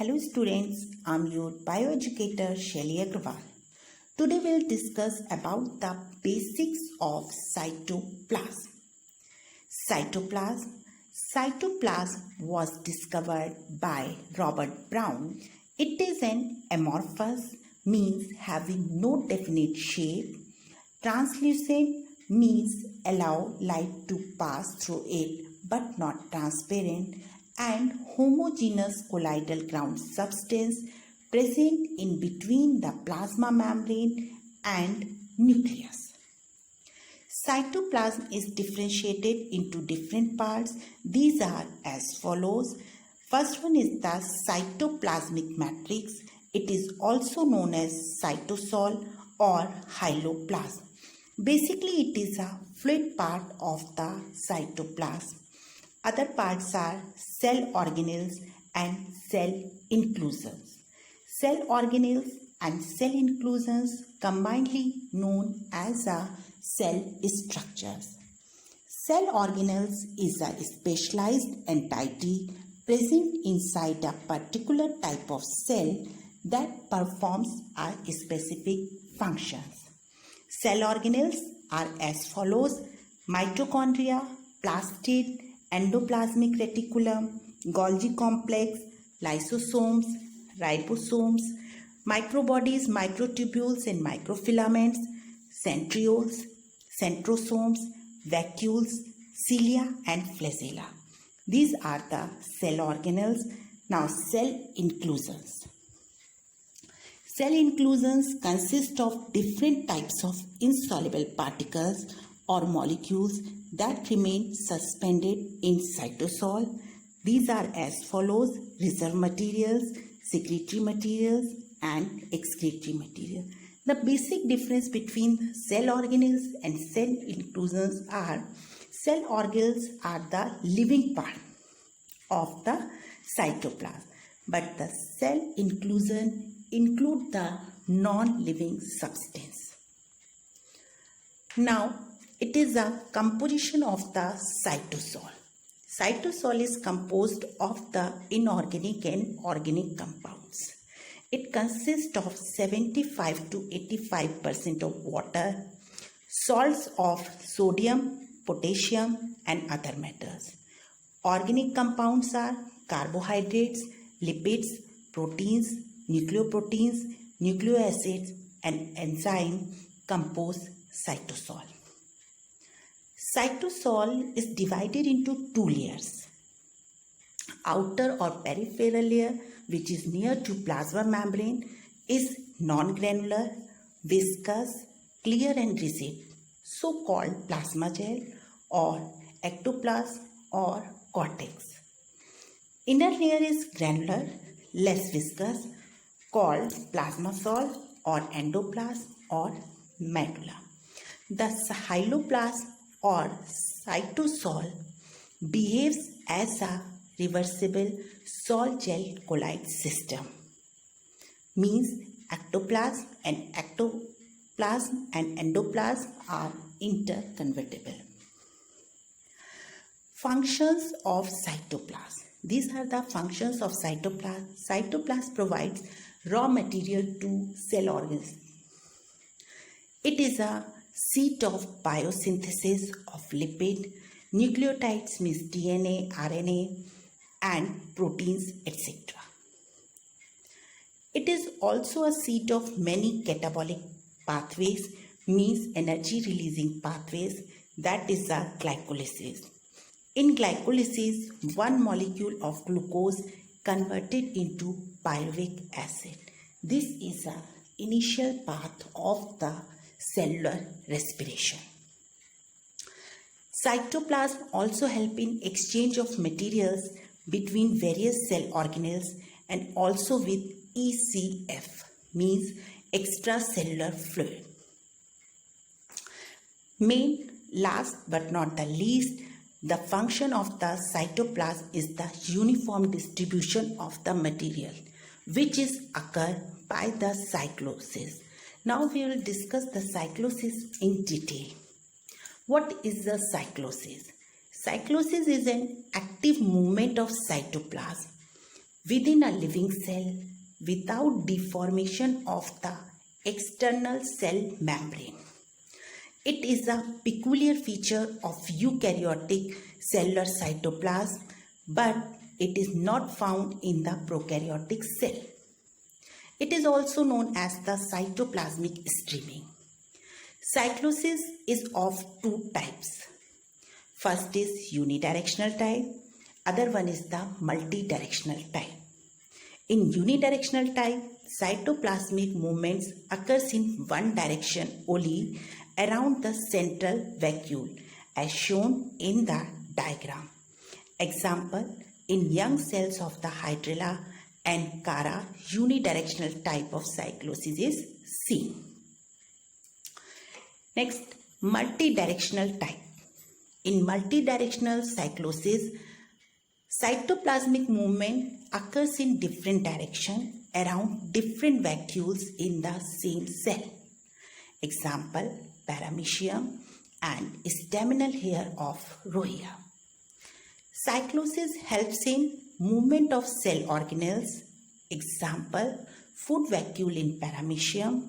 Hello students, I'm your bioeducator Shelly Agrawal. Today we'll discuss about the basics of cytoplasm. Cytoplasm was discovered by Robert Brown. It is an amorphous, means having no definite shape. Translucent means allow light to pass through it but not transparent, and homogeneous colloidal ground substance present in between the plasma membrane and nucleus. Cytoplasm is differentiated into different parts. These are as follows. First one is the cytoplasmic matrix. It is also known as cytosol or hyaloplasm. Basically, it is a fluid part of the cytoplasm. Other parts are cell organelles and cell inclusions. Cell organelles and cell inclusions combinedly known as a cell structures. Cell organelles is a specialized entity present inside a particular type of cell that performs a specific functions. Cell organelles are as follows: mitochondria, plastid, endoplasmic reticulum, Golgi complex, lysosomes, ribosomes, microbodies, microtubules and microfilaments, centrioles, centrosomes, vacuoles, cilia and flagella. These are the cell organelles. Now cell inclusions. Cell inclusions consist of different types of insoluble particles or molecules that remain suspended in cytosol. These are as follows: reserve materials, secretory materials and excretory material. The basic difference between cell organelles and cell inclusions are: cell organelles are the living part of the cytoplasm, but the cell inclusion include the non-living substance. Now, it is a composition of the cytosol. Cytosol is composed of the inorganic and organic compounds. It consists of 75 to 85% of water, salts of sodium, potassium and other metals. Organic compounds are carbohydrates, lipids, proteins, nucleoproteins, nucleoacids and enzyme compose cytosol. Cytosol is divided into two layers. Outer or peripheral layer, which is near to plasma membrane, is non-granular, viscous, clear and rigid, so-called plasma gel or ectoplasm or cortex. Inner layer is granular, less viscous, called plasmasol or endoplasm or medulla. The hyaloplasm or cytosol behaves as a reversible sol gel colloid system. Means ectoplasm and endoplasm are interconvertible. Functions of cytoplasm. These are the functions of cytoplasm. Cytoplasm provides raw material to cell organs. It is a seat of biosynthesis of lipid, nucleotides means DNA, RNA and proteins, etc. It is also a seat of many catabolic pathways, means energy releasing pathways, that is a glycolysis. In glycolysis, one molecule of glucose converted into pyruvic acid. This is an initial path of the cellular respiration. Cytoplasm also help in exchange of materials between various cell organelles and also with ECF, means extracellular fluid. Last but not the least, the function of the cytoplasm is the uniform distribution of the material, which is occurred by the cyclosis. Now we will discuss the cyclosis in detail. What is the cyclosis? Cyclosis is an active movement of cytoplasm within a living cell without deformation of the external cell membrane. It is a peculiar feature of eukaryotic cellular cytoplasm, but it is not found in the prokaryotic cell. It is also known as the cytoplasmic streaming. Cyclosis is of two types. First is unidirectional type, other one is the multidirectional type. In unidirectional type, cytoplasmic movements occurs in one direction only around the central vacuole as shown in the diagram. Example, in young cells of the Hydrilla and Cara, unidirectional type of cyclosis is seen. Next, multidirectional type. In multidirectional cyclosis, cytoplasmic movement occurs in different directions around different vacuoles in the same cell. Example, paramecium and staminal hair of Rohia. Cyclosis helps in movement of cell organelles. Example, food vacuole in paramecium,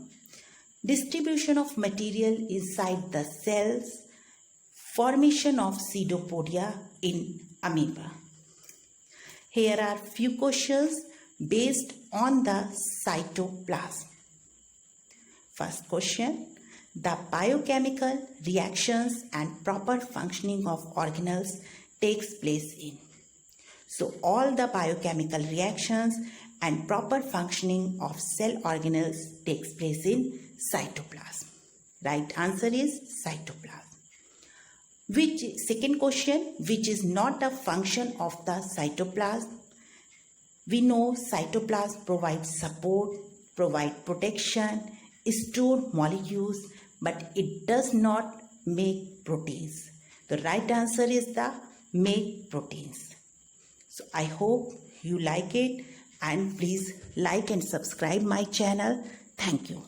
distribution of material inside the cells, formation of pseudopodia in amoeba. Here are few questions based on the cytoplasm. First question, the biochemical reactions and proper functioning of organelles takes place in. So all the biochemical reactions and proper functioning of cell organelles takes place in cytoplasm. Right answer is cytoplasm. Second question, which is not a function of the cytoplasm? We know cytoplasm provides support, provide protection, store molecules, but it does not make proteins. The right answer is the make proteins. So I hope you like it, and please like and subscribe my channel. Thank you.